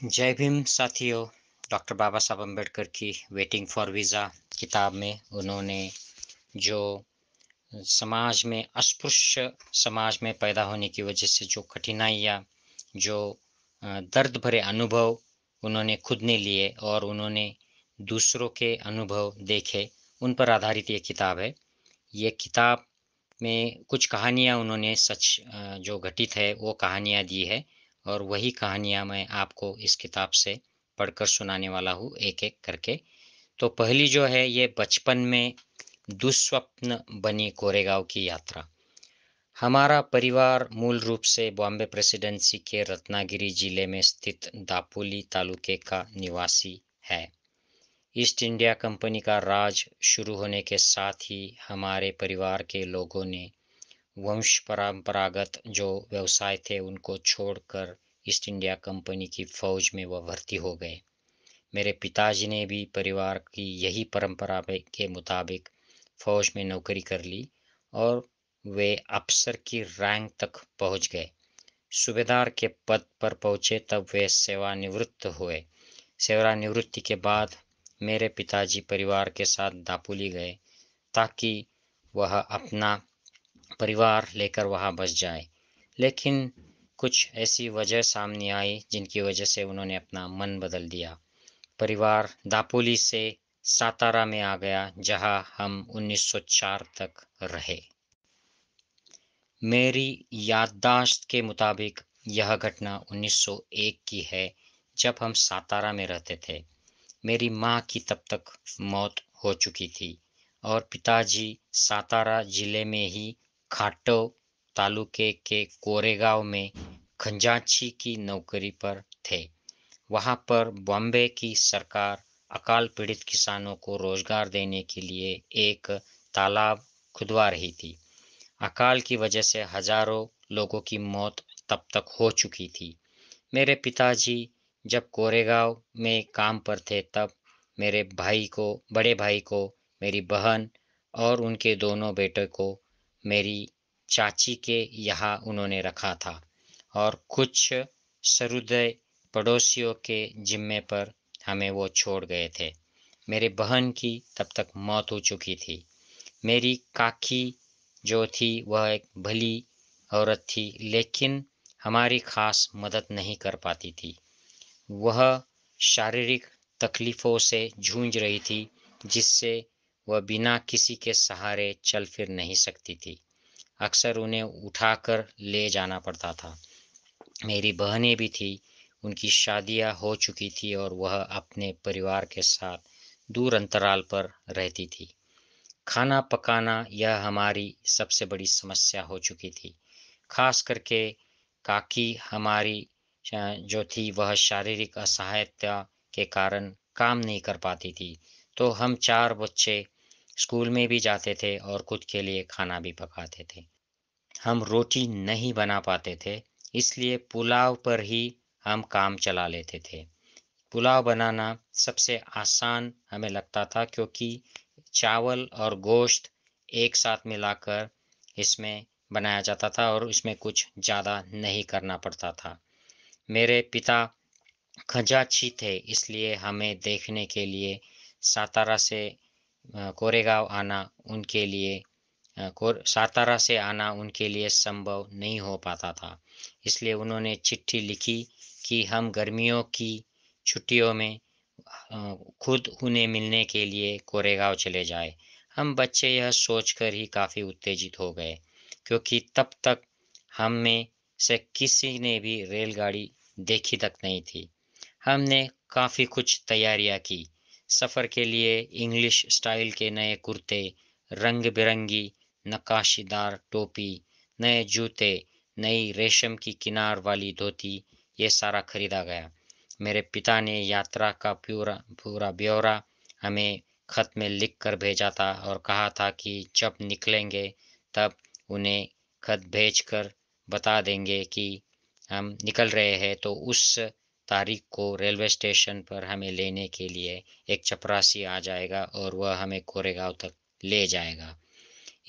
जय भीम साथियों। डॉक्टर बाबा साहब अम्बेडकर की वेटिंग फॉर वीज़ा किताब में उन्होंने जो समाज में अस्पृश्य समाज में पैदा होने की वजह से जो कठिनाइयाँ, जो दर्द भरे अनुभव उन्होंने खुद ने लिए और उन्होंने दूसरों के अनुभव देखे, उन पर आधारित ये किताब है। ये किताब में कुछ कहानियाँ उन्होंने जो घटित है वो कहानियाँ दी है और वही कहानियाँ मैं आपको इस किताब से पढ़कर सुनाने वाला हूँ एक-एक करके। तो पहली जो है ये बचपन में दुःस्वप्न बनी कोरेगाँव की यात्रा। हमारा परिवार मूल रूप से बॉम्बे प्रेसिडेंसी के रत्नागिरी जिले में स्थित दापोली तालुके का निवासी है। ईस्ट इंडिया कंपनी का राज शुरू होने के साथ ही हमारे परिवार के लोगों ने वंश परंपरागत जो व्यवसाय थे उनको छोड़कर ईस्ट इंडिया कंपनी की फौज में वह भर्ती हो गए। मेरे पिताजी ने भी परिवार की यही परंपरा के मुताबिक फौज में नौकरी कर ली और वे अफसर की रैंक तक पहुंच गए। सूबेदार के पद पर पहुंचे तब वे सेवानिवृत्त हुए। सेवानिवृत्ति के बाद मेरे पिताजी परिवार के साथ दापोली गए ताकि वह अपना परिवार लेकर वहाँ बस जाए। लेकिन कुछ ऐसी वजह सामने आई जिनकी वजह से उन्होंने अपना मन बदल दिया। परिवार दापोली से सातारा में आ गया जहाँ हम 1904 तक रहे। मेरी याददाश्त के मुताबिक यह घटना 1901 की है जब हम सातारा में रहते थे। मेरी माँ की तब तक मौत हो चुकी थी और पिताजी सातारा जिले में ही खाटो तालुके के कोरेगांव में खंजाची की नौकरी पर थे। वहाँ पर बॉम्बे की सरकार अकाल पीड़ित किसानों को रोजगार देने के लिए एक तालाब खुदवा रही थी। अकाल की वजह से हजारों लोगों की मौत तब तक हो चुकी थी। मेरे पिताजी जब कोरेगांव में काम पर थे तब मेरे भाई को, बड़े भाई को, मेरी बहन और उनके दोनों बेटे को मेरी चाची के यहाँ उन्होंने रखा था और कुछ सहृदय पड़ोसियों के जिम्मे पर हमें वो छोड़ गए थे। मेरी बहन की तब तक मौत हो चुकी थी। मेरी काकी जो थी वह एक भली औरत थी लेकिन हमारी खास मदद नहीं कर पाती थी। वह शारीरिक तकलीफ़ों से जूझ रही थी जिससे वह बिना किसी के सहारे चल फिर नहीं सकती थी। अक्सर उन्हें उठाकर ले जाना पड़ता था। मेरी बहनें भी थी, उनकी शादियां हो चुकी थी और वह अपने परिवार के साथ दूर अंतराल पर रहती थी। खाना पकाना यह हमारी सबसे बड़ी समस्या हो चुकी थी। खास करके काकी हमारी जो थी वह शारीरिक असहायता के कारण काम नहीं कर पाती थी। तो हम चार बच्चे स्कूल में भी जाते थे और खुद के लिए खाना भी पकाते थे। हम रोटी नहीं बना पाते थे, इसलिए पुलाव पर ही हम काम चला लेते थे। पुलाव बनाना सबसे आसान हमें लगता था क्योंकि चावल और गोश्त एक साथ मिलाकर इसमें बनाया जाता था और इसमें कुछ ज़्यादा नहीं करना पड़ता था। मेरे पिता खजांची थे इसलिए हमें देखने के लिए सातारा से कोरेगांव आना उनके लिए सातारा से आना उनके लिए संभव नहीं हो पाता था। इसलिए उन्होंने चिट्ठी लिखी कि हम गर्मियों की छुट्टियों में खुद उन्हें मिलने के लिए कोरेगांव चले जाए। हम बच्चे यह सोचकर ही काफ़ी उत्तेजित हो गए क्योंकि तब तक हम में से किसी ने भी रेलगाड़ी देखी तक नहीं थी। हमने काफ़ी कुछ तैयारियां की। सफ़र के लिए इंग्लिश स्टाइल के नए कुर्ते, रंग बिरंगी नक्काशीदार टोपी, नए जूते, नई रेशम की किनार वाली धोती, ये सारा खरीदा गया। मेरे पिता ने यात्रा का पूरा पूरा ब्यौरा हमें खत में लिख कर भेजा था और कहा था कि जब निकलेंगे तब उन्हें खत भेजकर बता देंगे कि हम निकल रहे हैं। तो उस तारीख को रेलवे स्टेशन पर हमें लेने के लिए एक चपरासी आ जाएगा और वह हमें कोरेगांव तक ले जाएगा।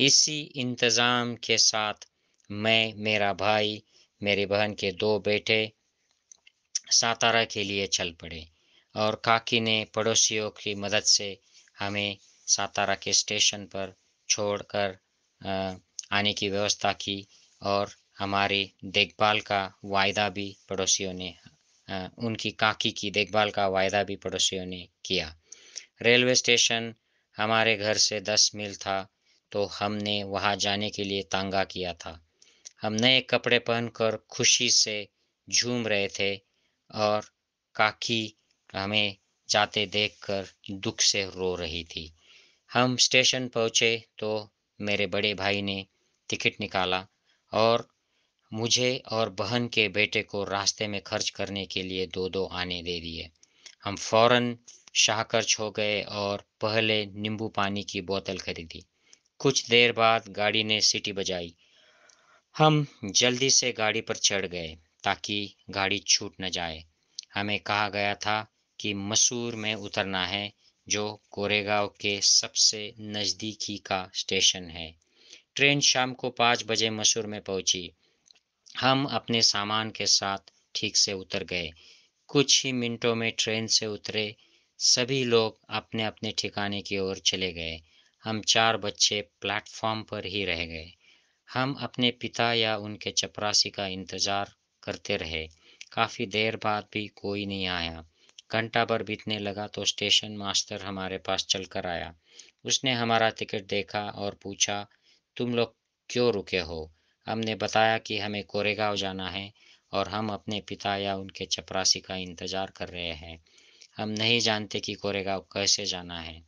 इसी इंतज़ाम के साथ मैं, मेरा भाई, मेरी बहन के दो बेटे सातारा के लिए चल पड़े और काकी ने पड़ोसियों की मदद से हमें सातारा के स्टेशन पर छोड़कर अ, आने की व्यवस्था की और हमारी देखभाल का वायदा भी पड़ोसियों ने उनकी काकी की देखभाल का वायदा भी पड़ोसियों ने किया। रेलवे स्टेशन हमारे घर से 10 मील था, तो हमने वहाँ जाने के लिए तांगा किया था। हम नए कपड़े पहनकर खुशी से झूम रहे थे और काकी हमें जाते देखकर दुख से रो रही थी। हम स्टेशन पहुँचे तो मेरे बड़े भाई ने टिकट निकाला और मुझे और बहन के बेटे को रास्ते में खर्च करने के लिए 2-2 आने दे दिए। हम फौरन शाहकर्च हो गए और पहले नींबू पानी की बोतल खरीदी। कुछ देर बाद गाड़ी ने सीटी बजाई। हम जल्दी से गाड़ी पर चढ़ गए ताकि गाड़ी छूट न जाए। हमें कहा गया था कि मसूर में उतरना है, जो कोरेगांव के सबसे नज़दीकी का स्टेशन है। ट्रेन शाम को 5 बजे मसूर में पहुंची। हम अपने सामान के साथ ठीक से उतर गए। कुछ ही मिनटों में ट्रेन से उतरे सभी लोग अपने अपने ठिकाने की ओर चले गए। हम 4 बच्चे प्लेटफॉर्म पर ही रह गए। हम अपने पिता या उनके चपरासी का इंतजार करते रहे। काफ़ी देर बाद भी कोई नहीं आया। घंटा भर बीतने लगा तो स्टेशन मास्टर हमारे पास चलकर आया। उसने हमारा टिकट देखा और पूछा, तुम लोग क्यों रुके हो? हमने बताया कि हमें कोरेगांव जाना है और हम अपने पिता या उनके चपरासी का इंतजार कर रहे हैं। हम नहीं जानते कि कोरेगांव कैसे जाना है।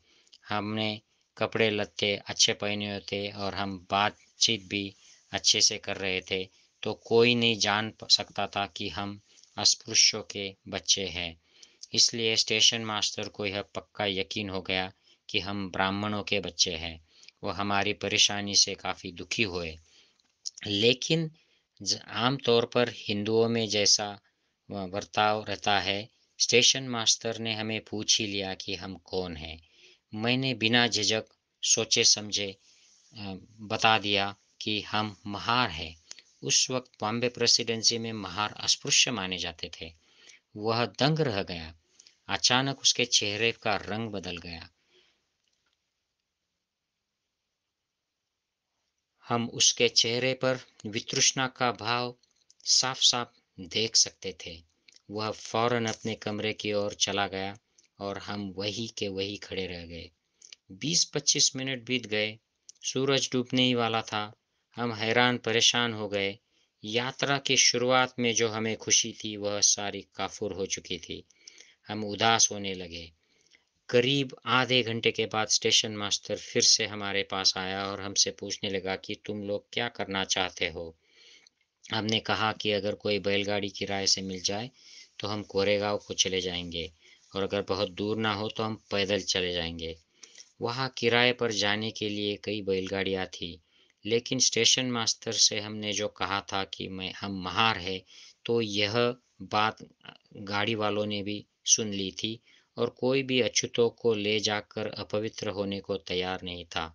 हमने कपड़े लत्ते अच्छे पहने हुए थे और हम बातचीत भी अच्छे से कर रहे थे, तो कोई नहीं जान सकता था कि हम अस्पृश्यों के बच्चे हैं। इसलिए स्टेशन मास्टर को यह पक्का यकीन हो गया कि हम ब्राह्मणों के बच्चे हैं। वो हमारी परेशानी से काफ़ी दुखी हुए। लेकिन आम तौर पर हिंदुओं में जैसा बर्ताव रहता है, स्टेशन मास्टर ने हमें पूछ ही लिया कि हम कौन हैं। मैंने बिना झिझक सोचे समझे बता दिया कि हम महार हैं। उस वक्त बॉम्बे प्रेसिडेंसी में महार अस्पृश्य माने जाते थे। वह दंग रह गया। अचानक उसके चेहरे का रंग बदल गया। हम उसके चेहरे पर वितृष्णा का भाव साफ साफ देख सकते थे। वह फौरन अपने कमरे की ओर चला गया और हम वही के वही खड़े रह गए। 20-25 मिनट बीत गए। सूरज डूबने ही वाला था। हम हैरान परेशान हो गए। यात्रा की शुरुआत में जो हमें खुशी थी वह सारी काफूर हो चुकी थी। हम उदास होने लगे। करीब आधे घंटे के बाद स्टेशन मास्टर फिर से हमारे पास आया और हमसे पूछने लगा कि तुम लोग क्या करना चाहते हो। हमने कहा कि अगर कोई बैलगाड़ी किराए से मिल जाए तो हम कोरेगांव को चले जाएंगे और अगर बहुत दूर ना हो तो हम पैदल चले जाएंगे। वहाँ किराए पर जाने के लिए कई बैलगाड़ियाँ थी, लेकिन स्टेशन मास्टर से हमने जो कहा था कि मैं हम महार है, तो यह बात गाड़ी वालों ने भी सुन ली थी और कोई भी अछूतों को ले जाकर अपवित्र होने को तैयार नहीं था।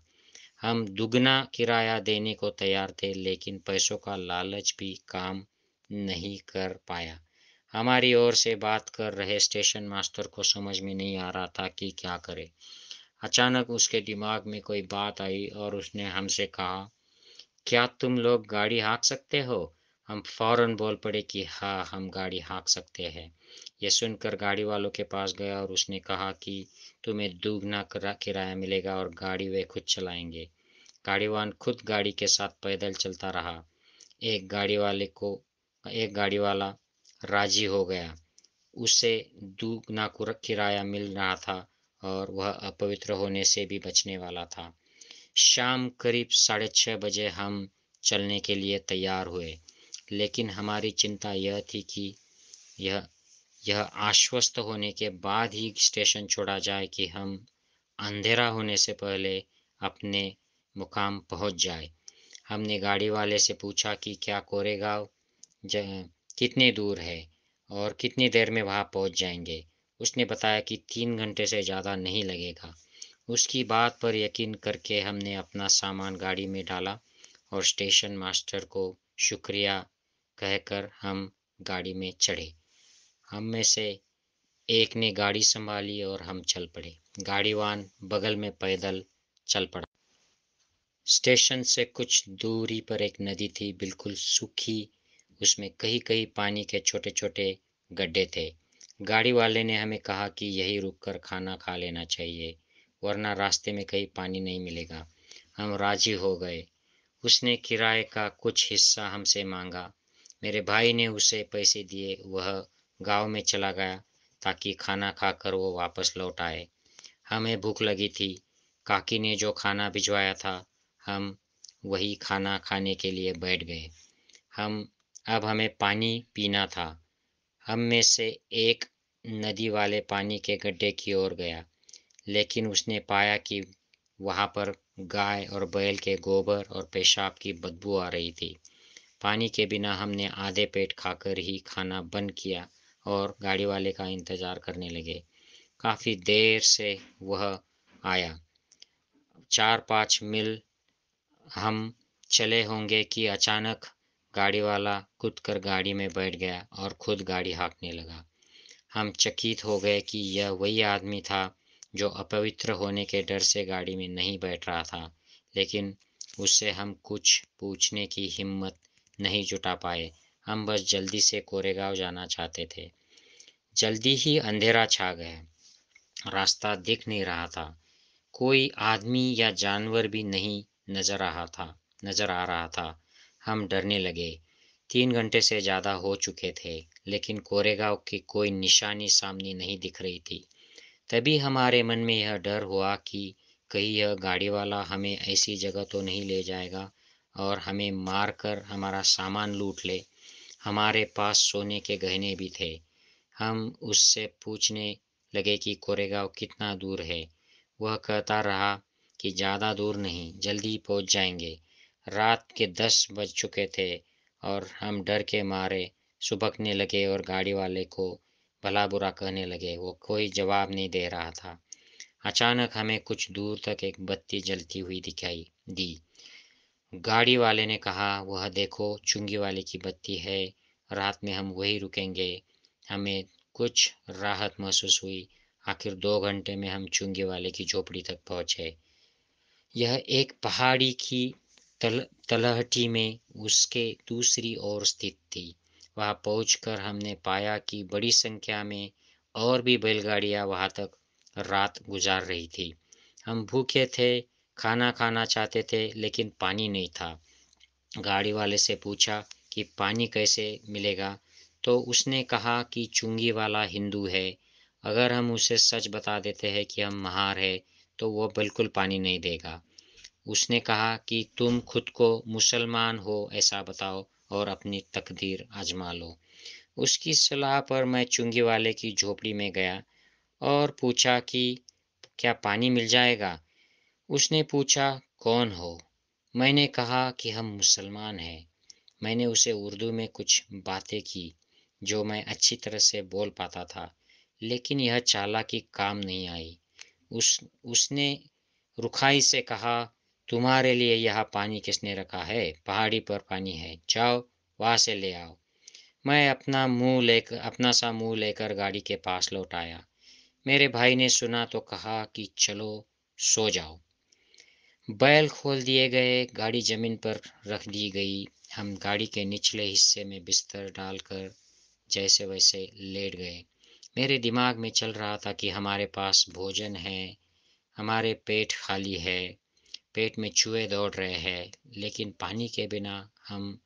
हम दुगना किराया देने को तैयार थे, लेकिन पैसों का लालच भी काम नहीं कर पाया। हमारी ओर से बात कर रहे स्टेशन मास्टर को समझ में नहीं आ रहा था कि क्या करे। अचानक उसके दिमाग में कोई बात आई और उसने हमसे कहा, क्या तुम लोग गाड़ी हाँक सकते हो? हम फौरन बोल पड़े कि हाँ, हम गाड़ी हाँक सकते हैं। यह सुनकर गाड़ी वालों के पास गया और उसने कहा कि तुम्हें दुगना किराया मिलेगा और गाड़ी वे खुद चलाएंगे। गाड़ीवान खुद गाड़ी के साथ पैदल चलता रहा। एक गाड़ी वाले को एक गाड़ी वाला राजी हो गया। उसे दुगना किराया मिल रहा था और वह अपवित्र होने से भी बचने वाला था। शाम करीब 6:30 बजे हम चलने के लिए तैयार हुए, लेकिन हमारी चिंता यह थी कि यह यह आश्वस्त होने के बाद ही स्टेशन छोड़ा जाए कि हम अंधेरा होने से पहले अपने मुकाम पहुंच जाए। हमने गाड़ी वाले से पूछा कि क्या कोरेगांव कितने दूर है और कितनी देर में वहां पहुंच जाएंगे। उसने बताया कि 3 घंटे से ज़्यादा नहीं लगेगा। उसकी बात पर यकीन करके हमने अपना सामान गाड़ी में डाला और स्टेशन मास्टर को शुक्रिया कहकर हम गाड़ी में चढ़े। हम में से एक ने गाड़ी संभाली और हम चल पड़े। गाड़ीवान बगल में पैदल चल पड़ा। स्टेशन से कुछ दूरी पर एक नदी थी, बिल्कुल सूखी। उसमें कहीं-कहीं पानी के छोटे-छोटे गड्ढे थे। गाड़ी वाले ने हमें कहा कि यहीं रुककर खाना खा लेना चाहिए, वरना रास्ते में कहीं पानी नहीं मिलेगा। हम राज़ी हो गए। उसने किराए का कुछ हिस्सा हमसे माँगा। मेरे भाई ने उसे पैसे दिए। वह गाँव में चला गया ताकि खाना खाकर वो वापस लौट आए। हमें भूख लगी थी। काकी ने जो खाना भिजवाया था, हम वही खाना खाने के लिए बैठ गए। हम अब हमें पानी पीना था। हम में से एक नदी वाले पानी के गड्ढे की ओर गया, लेकिन उसने पाया कि वहाँ पर गाय और बैल के गोबर और पेशाब की बदबू आ रही थी। पानी के बिना हमने आधे पेट खाकर ही खाना बंद किया और गाड़ी वाले का इंतज़ार करने लगे। काफ़ी देर से वह आया। 4-5 मील हम चले होंगे कि अचानक गाड़ी वाला कूदकर गाड़ी में बैठ गया और खुद गाड़ी हाँकने लगा। हम चकित हो गए कि यह वही आदमी था जो अपवित्र होने के डर से गाड़ी में नहीं बैठ रहा था, लेकिन उससे हम कुछ पूछने की हिम्मत नहीं जुटा पाए। हम बस जल्दी से कोरेगाँव जाना चाहते थे। जल्दी ही अंधेरा छा गया। रास्ता दिख नहीं रहा था। कोई आदमी या जानवर भी नहीं नज़र आ रहा था। हम डरने लगे। 3 घंटे से ज़्यादा हो चुके थे, लेकिन कोरेगाँव की कोई निशानी सामने नहीं दिख रही थी। तभी हमारे मन में यह डर हुआ कि कहीं यह गाड़ी वाला हमें ऐसी जगह तो नहीं ले जाएगा और हमें मारकर हमारा सामान लूट ले। हमारे पास सोने के गहने भी थे। हम उससे पूछने लगे कि कोरेगाँव कितना दूर है। वह कहता रहा कि ज़्यादा दूर नहीं, जल्दी पहुँच जाएंगे। रात के 10 बज चुके थे और हम डर के मारे सुबकने लगे और गाड़ी वाले को भला बुरा कहने लगे। वो कोई जवाब नहीं दे रहा था। अचानक हमें कुछ दूर तक एक बत्ती जलती हुई दिखाई दी। गाड़ी वाले ने कहा, वह देखो, चुंगी वाले की बत्ती है। रात में हम वहीं रुकेंगे। हमें कुछ राहत महसूस हुई। आखिर 2 घंटे में हम चुंगी वाले की झोपड़ी तक पहुंचे। यह एक पहाड़ी की तलहटी में उसके दूसरी ओर स्थित थी। वहां पहुंचकर हमने पाया कि बड़ी संख्या में और भी बैलगाड़ियां वहां तक रात गुजार रही थी। हम भूखे थे, खाना खाना चाहते थे, लेकिन पानी नहीं था। गाड़ी वाले से पूछा कि पानी कैसे मिलेगा, तो उसने कहा कि चुंगी वाला हिंदू है। अगर हम उसे सच बता देते हैं कि हम महार हैं, तो वो बिल्कुल पानी नहीं देगा। उसने कहा कि तुम खुद को मुसलमान हो ऐसा बताओ और अपनी तकदीर आजमा लो। उसकी सलाह पर मैं चुंगी वाले की झोपड़ी में गया और पूछा कि क्या पानी मिल जाएगा। उसने पूछा, कौन हो? मैंने कहा कि हम मुसलमान हैं। मैंने उसे उर्दू में कुछ बातें की जो मैं अच्छी तरह से बोल पाता था, लेकिन यह चालाकी काम नहीं आई। उसने रुखाई से कहा, तुम्हारे लिए यहाँ पानी किसने रखा है? पहाड़ी पर पानी है, जाओ वहाँ से ले आओ। मैं अपना सा मुंह लेकर गाड़ी के पास लौट आया। मेरे भाई ने सुना तो कहा कि चलो सो जाओ। बैल खोल दिए गए, गाड़ी जमीन पर रख दी गई। हम गाड़ी के निचले हिस्से में बिस्तर डालकर जैसे वैसे लेट गए। मेरे दिमाग में चल रहा था कि हमारे पास भोजन है, हमारे पेट खाली है, पेट में चूहे दौड़ रहे हैं, लेकिन पानी के बिना हम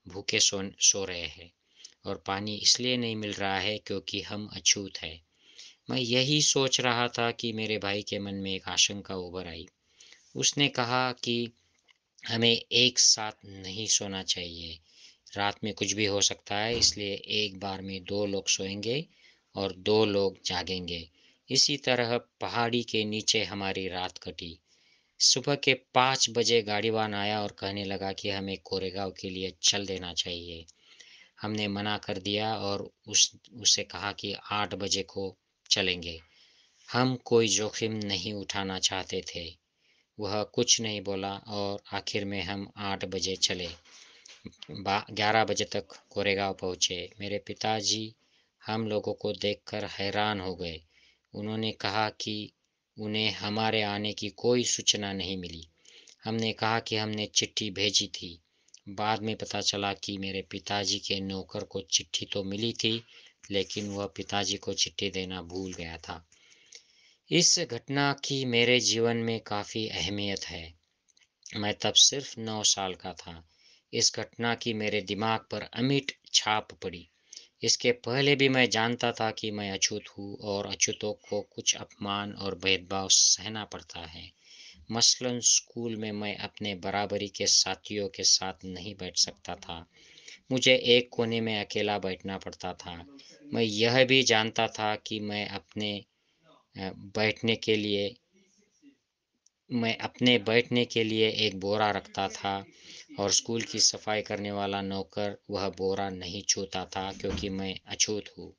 भूखे सो रहे हैं। और पानी इसलिए नहीं मिल रहा है क्योंकि हम अछूत हैं। मैं यही सोच रहा था कि मेरे भाई के मन में एक आशंका उभर आई। उसने कहा कि हमें एक साथ नहीं सोना चाहिए। रात में कुछ भी हो सकता है, इसलिए एक बार में 2 लोग सोएंगे और 2 लोग जागेंगे। इसी तरह पहाड़ी के नीचे हमारी रात कटी। सुबह के 5 बजे गाड़ीवान आया और कहने लगा कि हमें कोरेगांव के लिए चल देना चाहिए। हमने मना कर दिया और उसे कहा कि 8 बजे को चलेंगे। हम कोई जोखिम नहीं उठाना चाहते थे। वह कुछ नहीं बोला और आखिर में हम 8 बजे चले। 11 बजे तक कोरेगांव पहुँचे। मेरे पिताजी हम लोगों को देखकर हैरान हो गए। उन्होंने कहा कि उन्हें हमारे आने की कोई सूचना नहीं मिली। हमने कहा कि हमने चिट्ठी भेजी थी। बाद में पता चला कि मेरे पिताजी के नौकर को चिट्ठी तो मिली थी, लेकिन वह पिताजी को चिट्ठी देना भूल गया था। इस घटना की मेरे जीवन में काफ़ी अहमियत है। मैं तब सिर्फ 9 साल का था। इस घटना की मेरे दिमाग पर अमिट छाप पड़ी। इसके पहले भी मैं जानता था कि मैं अछूत हूँ और अछूतों को कुछ अपमान और भेदभाव सहना पड़ता है। मसलन स्कूल में मैं अपने बराबरी के साथियों के साथ नहीं बैठ सकता था। मुझे एक कोने में अकेला बैठना पड़ता था। मैं यह भी जानता था कि बैठने के लिए मैं अपने बैठने के लिए एक बोरा रखता था और स्कूल की सफाई करने वाला नौकर वह बोरा नहीं छूता था क्योंकि मैं अछूत हूँ।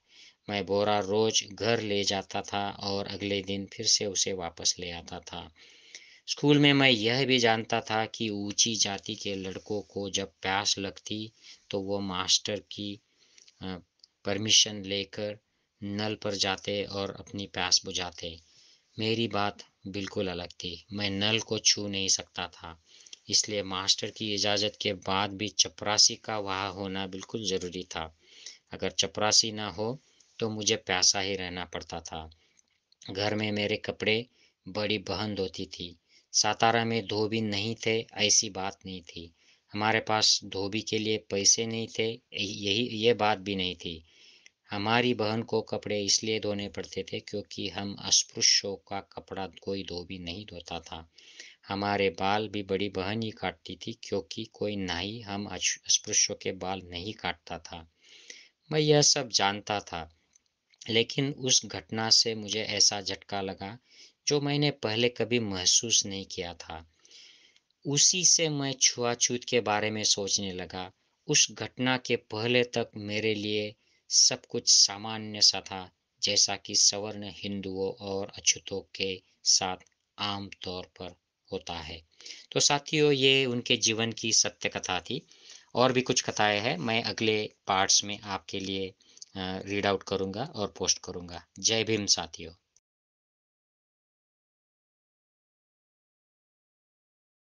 मैं बोरा रोज घर ले जाता था और अगले दिन फिर से उसे वापस ले आता था। स्कूल में मैं यह भी जानता था कि ऊंची जाति के लड़कों को जब प्यास लगती तो वो मास्टर की अ, परमिशन लेकर नल पर जाते और अपनी प्यास बुझाते। मेरी बात बिल्कुल अलग थी। मैं नल को छू नहीं सकता था, इसलिए मास्टर की इजाज़त के बाद भी चपरासी का वहाँ होना बिल्कुल ज़रूरी था। अगर चपरासी ना हो, तो मुझे प्यासा ही रहना पड़ता था। घर में मेरे कपड़े बड़ी बहन धोती थी। सातारा में धोबी नहीं थे, ऐसी बात नहीं थी। हमारे पास धोबी के लिए पैसे नहीं थे, यही ये बात भी नहीं थी। हमारी बहन को कपड़े इसलिए धोने पड़ते थे क्योंकि हम अस्पृश्यों का कपड़ा कोई धोबी नहीं धोता था। हमारे बाल भी बड़ी बहन ही काटती थी क्योंकि कोई नाई हम अस्पृश्यों के बाल नहीं काटता था। मैं यह सब जानता था, लेकिन उस घटना से मुझे ऐसा झटका लगा जो मैंने पहले कभी महसूस नहीं किया था। उसी से मैं छुआछूत के बारे में सोचने लगा। उस घटना के पहले तक मेरे लिए सब कुछ सामान्य सा था, जैसा कि सवर्ण हिंदुओं और अछूतों के साथ आम तौर पर होता है। तो साथियों, ये उनके जीवन की सत्य कथा थी। और भी कुछ कथाएँ हैं, मैं अगले पार्ट्स में आपके लिए रीड आउट करूँगा और पोस्ट करूँगा। जय भीम साथियों।